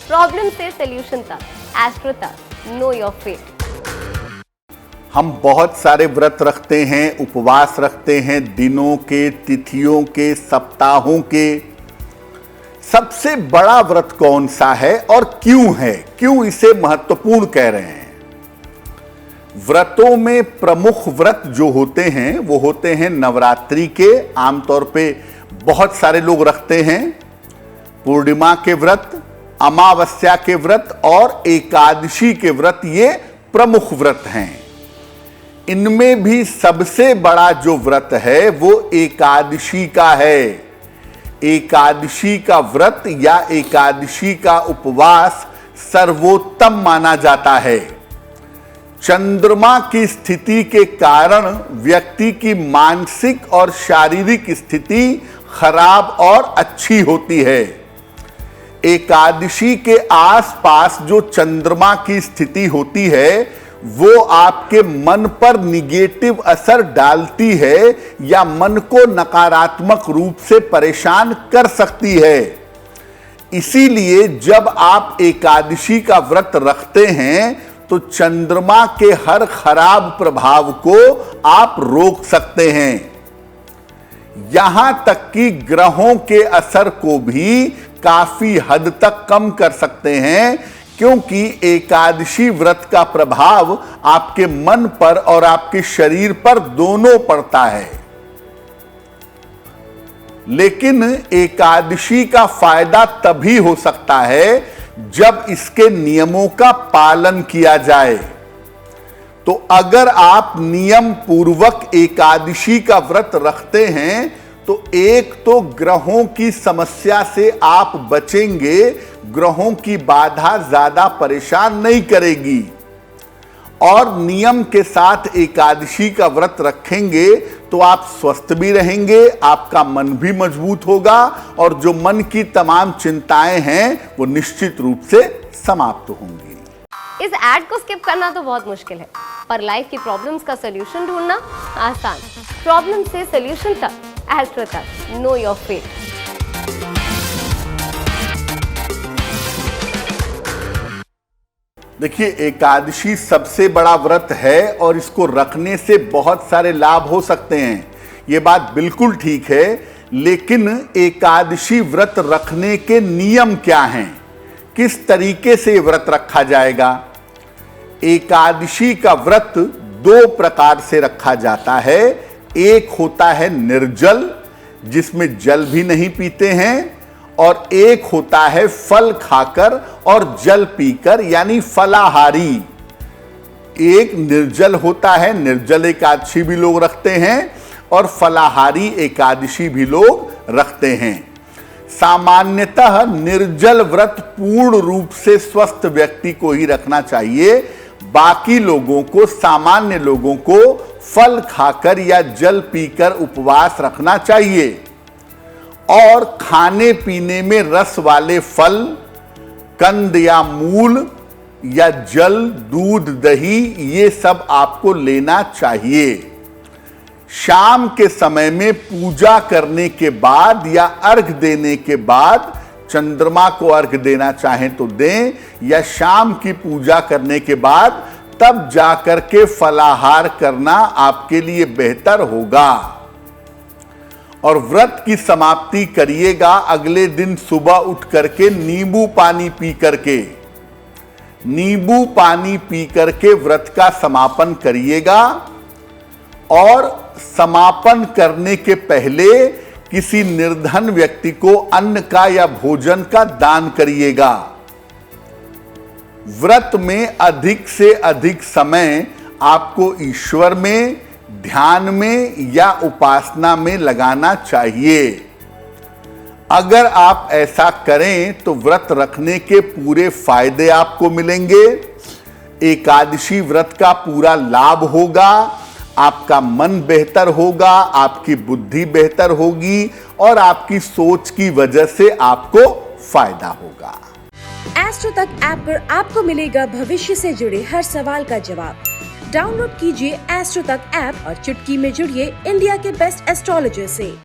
Problem से solution तक, astro तक, नो योर फेट। हम बहुत सारे व्रत रखते हैं, उपवास रखते हैं, दिनों के, तिथियों के, सप्ताहों के। सबसे बड़ा व्रत कौन सा है और क्यों है, क्यों इसे महत्वपूर्ण कह रहे हैं? व्रतों में प्रमुख व्रत जो होते हैं वो होते हैं नवरात्रि के, आमतौर पे बहुत सारे लोग रखते हैं, पूर्णिमा के व्रत, अमावस्या के व्रत और एकादशी के व्रत, ये प्रमुख व्रत हैं। इनमें भी सबसे बड़ा जो व्रत है वो एकादशी का है। एकादशी का व्रत या एकादशी का उपवास सर्वोत्तम माना जाता है। चंद्रमा की स्थिति के कारण व्यक्ति की मानसिक और शारीरिक स्थिति खराब और अच्छी होती है। एकादशी के आसपास जो चंद्रमा की स्थिति होती है वो आपके मन पर निगेटिव असर डालती है या मन को नकारात्मक रूप से परेशान कर सकती है। इसीलिए जब आप एकादशी का व्रत रखते हैं तो चंद्रमा के हर खराब प्रभाव को आप रोक सकते हैं। यहां तक कि ग्रहों के असर को भी काफी हद तक कम कर सकते हैं, क्योंकि एकादशी व्रत का प्रभाव आपके मन पर और आपके शरीर पर दोनों पड़ता है। लेकिन एकादशी का फायदा तभी हो सकता है जब इसके नियमों का पालन किया जाए। तो अगर आप नियम पूर्वक एकादशी का व्रत रखते हैं तो एक तो ग्रहों की समस्या से आप बचेंगे, ग्रहों की बाधा ज्यादा परेशान नहीं करेगी, और नियम के साथ एकादशी का व्रत रखेंगे तो आप स्वस्थ भी रहेंगे, आपका मन भी मजबूत होगा और जो मन की तमाम चिंताएं हैं वो निश्चित रूप से समाप्त होंगी। इस एड को स्किप करना तो बहुत मुश्किल है, पर लाइफ की प्रॉब्लम्स का सॉल्यूशन ढूंढना आसान। प्रॉब्लम से सॉल्यूशन तक, एस्ट्रो तक, नो योर फेट। देखिए, एकादशी सबसे बड़ा व्रत है और इसको रखने से बहुत सारे लाभ हो सकते हैं, ये बात बिल्कुल ठीक है। लेकिन एकादशी व्रत रखने के नियम क्या हैं, किस तरीके से व्रत रखा जाएगा? एकादशी का व्रत दो प्रकार से रखा जाता है। एक होता है निर्जल, जिसमें जल भी नहीं पीते हैं, और एक होता है फल खाकर और जल पीकर, यानी फलाहारी। एक निर्जल होता है, निर्जल एकादशी भी लोग रखते हैं, और फलाहारी एकादशी भी लोग रखते हैं। सामान्यतः निर्जल व्रत पूर्ण रूप से स्वस्थ व्यक्ति को ही रखना चाहिए। बाकी लोगों को, सामान्य लोगों को फल खाकर या जल पीकर उपवास रखना चाहिए। और खाने पीने में रस वाले फल, कंद या मूल या जल, दूध, दही, ये सब आपको लेना चाहिए। शाम के समय में पूजा करने के बाद या अर्घ देने के बाद, चंद्रमा को अर्घ देना चाहें तो दें, या शाम की पूजा करने के बाद तब जाकर के फलाहार करना आपके लिए बेहतर होगा। और व्रत की समाप्ति करिएगा अगले दिन सुबह उठ करके नींबू पानी पी करके। नींबू पानी पी करके व्रत का समापन करिएगा, और समापन करने के पहले किसी निर्धन व्यक्ति को अन्न का या भोजन का दान करिएगा। व्रत में अधिक से अधिक समय आपको ईश्वर में, ध्यान में या उपासना में लगाना चाहिए। अगर आप ऐसा करें तो व्रत रखने के पूरे फायदे आपको मिलेंगे, एकादशी व्रत का पूरा लाभ होगा, आपका मन बेहतर होगा, आपकी बुद्धि बेहतर होगी और आपकी सोच की वजह से आपको फायदा होगा। एस्ट्रो तक ऐप पर आपको मिलेगा भविष्य से जुड़े हर सवाल का जवाब। डाउनलोड कीजिए एस्ट्रो तक ऐप और चुटकी में जुड़िए इंडिया के बेस्ट एस्ट्रोलॉजर से।